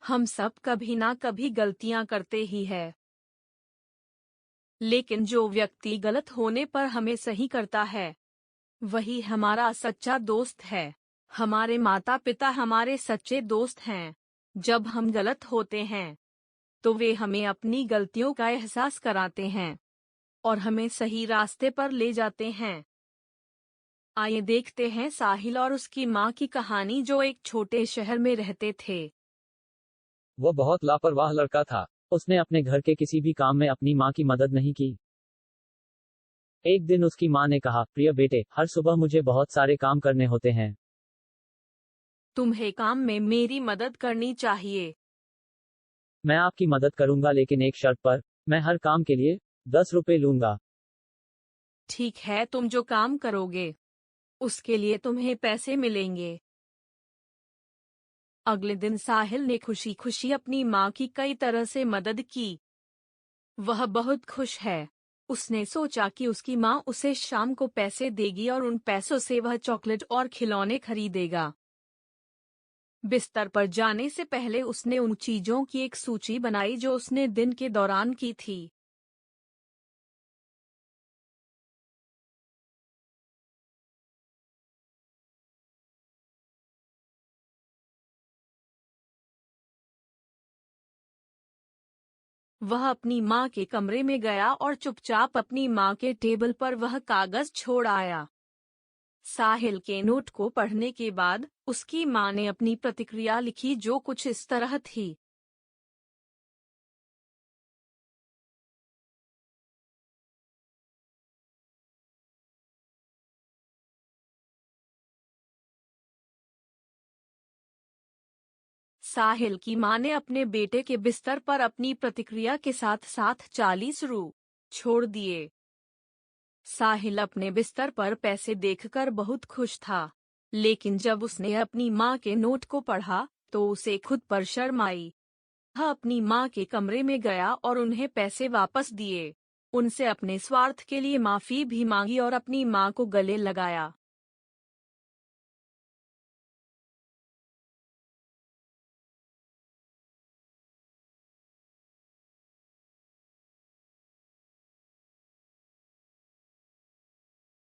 हम सब कभी ना कभी गलतियां करते ही है, लेकिन जो व्यक्ति गलत होने पर हमें सही करता है, वही हमारा सच्चा दोस्त है। हमारे माता पिता हमारे सच्चे दोस्त हैं। जब हम गलत होते हैं, तो वे हमें अपनी गलतियों का एहसास कराते हैं और हमें सही रास्ते पर ले जाते हैं। आइए देखते हैं साहिल और उसकी माँ की कहानी, जो एक छोटे शहर में रहते थे। वह बहुत लापरवाह लड़का था। उसने अपने घर के किसी भी काम में अपनी माँ की मदद नहीं की। एक दिन उसकी माँ ने कहा, प्रिय बेटे, हर सुबह मुझे बहुत सारे काम करने होते हैं। तुम्हें काम में मेरी मदद करनी चाहिए। मैं आपकी मदद करूंगा, लेकिन एक शर्त पर। मैं हर काम के लिए 10 रुपए लूंगा। ठीक है, तुम जो काम करोगे उसके लिए तुम्हें पैसे मिलेंगे। अगले दिन साहिल ने खुशी खुशी अपनी माँ की कई तरह से मदद की। वह बहुत खुश है। उसने सोचा कि उसकी माँ उसे शाम को पैसे देगी और उन पैसों से वह चॉकलेट और खिलौने खरीदेगा। बिस्तर पर जाने से पहले उसने उन चीजों की एक सूची बनाई जो उसने दिन के दौरान की थी। वह अपनी माँ के कमरे में गया और चुपचाप अपनी माँ के टेबल पर वह कागज छोड़ आया। साहिल के नोट को पढ़ने के बाद उसकी माँ ने अपनी प्रतिक्रिया लिखी, जो कुछ इस तरह थी। साहिल की माँ ने अपने बेटे के बिस्तर पर अपनी प्रतिक्रिया के साथ साथ 40 रु छोड़ दिए। साहिल अपने बिस्तर पर पैसे देखकर बहुत खुश था, लेकिन जब उसने अपनी माँ के नोट को पढ़ा तो उसे खुद पर शर्म आई। वह अपनी माँ के कमरे में गया और उन्हें पैसे वापस दिए। उनसे अपने स्वार्थ के लिए माफी भी मांगी और अपनी माँ को गले लगाया।